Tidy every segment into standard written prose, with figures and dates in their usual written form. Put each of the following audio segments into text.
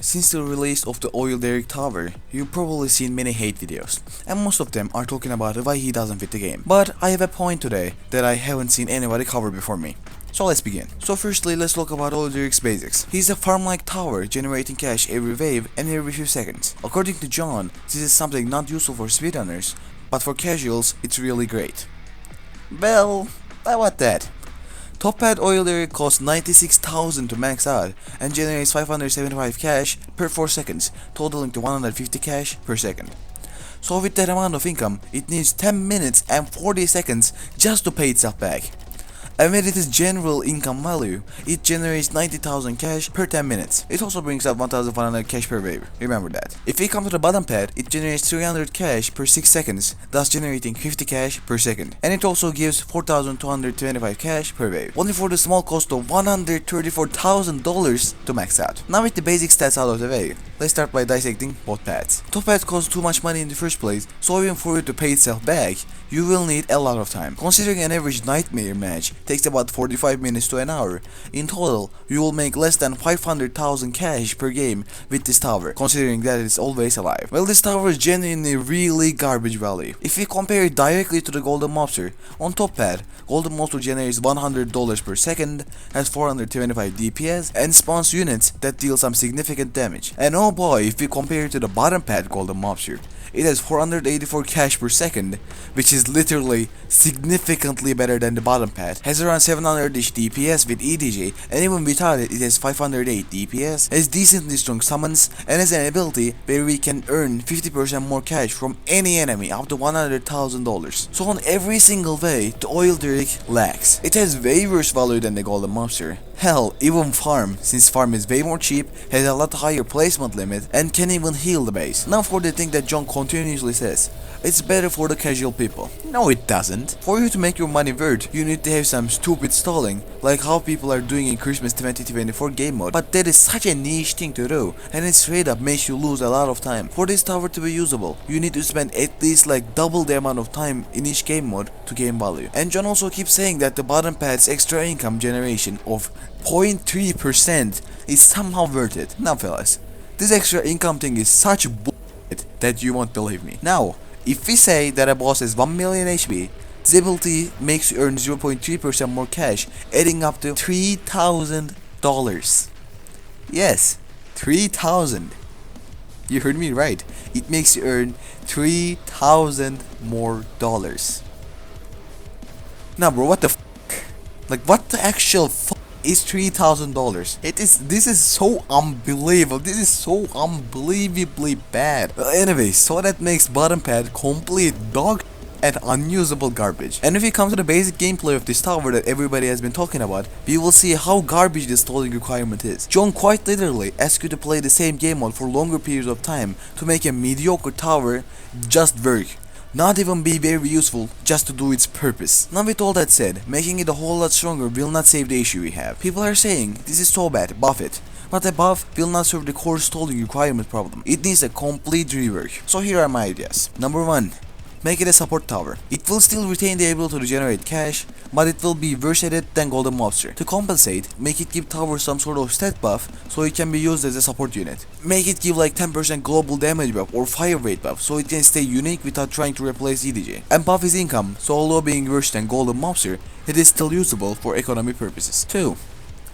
Since the release of the oil derrick tower, you've probably seen many hate videos, and most of them are talking about why he doesn't fit the game. But I have a point today that I haven't seen anybody cover before me. So let's begin. So firstly, let's talk about oil derrick's basics. He's a farm-like tower generating cash every wave and every few seconds. According to John, this is something not useful for speedrunners, but for casuals, it's really great. Well, how about that? Top pad oil derrick costs 96,000 to max out and generates 575 cash per 4 seconds, totaling to 150 cash per second. So with that amount of income, it needs 10 minutes and 40 seconds just to pay itself back. And with its general income value, it generates 90,000 cash per 10 minutes. It also brings up 1,100 cash per wave, remember that. If we come to the bottom pad, it generates 300 cash per 6 seconds, thus generating 50 cash per second. And it also gives 4,225 cash per wave, only for the small cost of $134,000 to max out. Now with the basic stats out of the way, let's start by dissecting both pads. Top pad costs too much money in the first place, so even for it to pay itself back, you will need a lot of time. Considering an average nightmare match takes about 45 minutes to an hour, in total, you will make less than 500,000 cash per game with this tower, considering that it's always alive. Well, this tower is genuinely really garbage value. If we compare it directly to the golden mobster, on top pad, golden mobster generates $100 per second, has 425 DPS, and spawns units that deal some significant damage. And oh boy, if we compare it to the bottom pad golden mobster, it has 484 cash per second, which is literally significantly better than the bottom pad, has around 700ish DPS with EDG, and even without it, it has 508 DPS, has decently strong summons, and has an ability where we can earn 50% more cash from any enemy up to $100,000. So on every single way, the oil derrick lacks. It has way worse value than the golden mobster. Hell, even farm, since farm is way more cheap, has a lot higher placement limit, and can even heal the base. Now for the thing that John continuously says, it's better for the casual people. No, it doesn't. For you to make your money worth, you need to have some stupid stalling, like how people are doing in Christmas 2024 game mode. But that is such a niche thing to do, and it straight up makes you lose a lot of time. For this tower to be usable, you need to spend at least like double the amount of time in each game mode to gain value. And John also keeps saying that the bottom pad's extra income generation of 0.3% is somehow worth it. Now fellas, this extra income thing is such bullshit that you won't believe me. Now, if we say that a boss has 1 million HP, this ability makes you earn 0.3% more cash, adding up to $3,000. Yes, 3,000. You heard me right. It makes you earn 3,000 more dollars. Now bro, what the f***? Like what the actual f*** is $3,000? This is so unbelievable. This is so unbelievably bad. Anyway, so that makes bottom pad complete dog and unusable garbage. And if we come to the basic gameplay of this tower that everybody has been talking about, we will see how garbage this stalling requirement is. John quite literally asks you to play the same game mode for longer periods of time to make a mediocre tower just work. Not even be very useful just to do its purpose. Now with all that said, making it a whole lot stronger will not save the issue we have. People are saying, this is so bad, buff it. But a buff will not serve the core stalling requirement problem. It needs a complete rework. So here are my ideas. Number 1. Make it a support tower. It will still retain the ability to generate cash, but it will be worse at it than golden mobster. To compensate, make it give tower some sort of stat buff so it can be used as a support unit. Make it give like 10% global damage buff or fire rate buff so it can stay unique without trying to replace EDG. And buff his income, so although being worse than golden mobster, it is still usable for economy purposes. 2.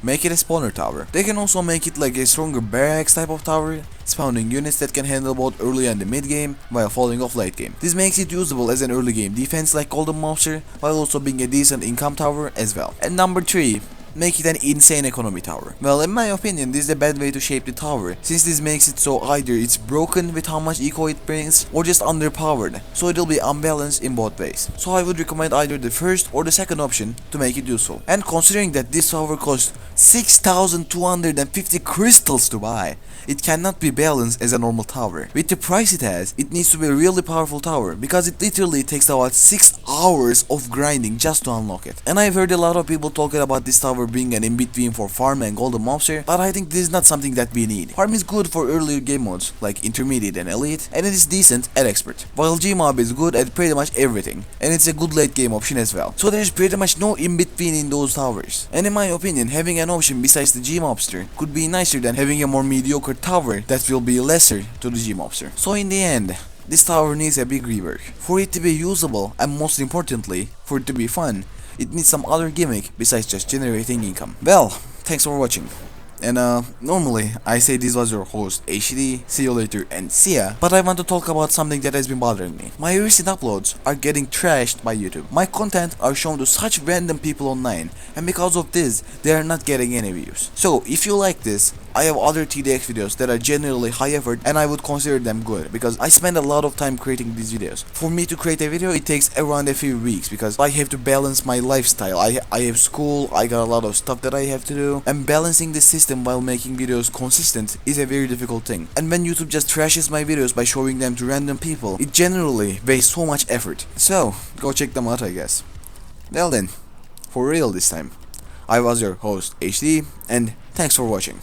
Make it a spawner tower. They can also make it like a stronger barracks type of tower, spawning units that can handle both early and the mid game while falling off late game. This makes it usable as an early game defense like golden mobster while also being a decent income tower as well. And number 3. Make it an insane economy tower. Well, in my opinion, this is a bad way to shape the tower, since this makes it so either it's broken with how much eco it brings, or just underpowered, so it'll be unbalanced in both ways. So I would recommend either the first or the second option to make it useful. And considering that this tower costs 6,250 crystals to buy, it cannot be balanced as a normal tower. With the price it has, it needs to be a really powerful tower, because it literally takes about 6 hours of grinding just to unlock it. And I've heard a lot of people talking about this tower being an in-between for farm and golden mobster, but I think this is not something that we need. Farm is good for earlier game modes like intermediate and elite, and it is decent at expert, while Gmob is good at pretty much everything, and it's a good late game option as well. So there's pretty much no in-between win in those towers. And in my opinion, having an option besides the G-Mobster could be nicer than having a more mediocre tower that will be lesser to the G-Mobster. So in the end, this tower needs a big rework. For it to be usable, and most importantly, for it to be fun, it needs some other gimmick besides just generating income. Well, thanks for watching. And normally I say this was your host HD, see you later and see ya, but I want to talk about something that has been bothering me. My recent uploads are getting trashed by YouTube. My content are shown to such random people online, and because of this, they are not getting any views. So if you like this, I have other TDX videos that are generally high effort and I would consider them good because I spend a lot of time creating these videos. For me to create a video, it takes around a few weeks because I have to balance my lifestyle. I have school, I got a lot of stuff that I have to do, and balancing the system while making videos consistent is a very difficult thing. And when YouTube just trashes my videos by showing them to random people, it generally wastes so much effort. So, go check them out, I guess. Well then, for real this time, I was your host HD, and thanks for watching.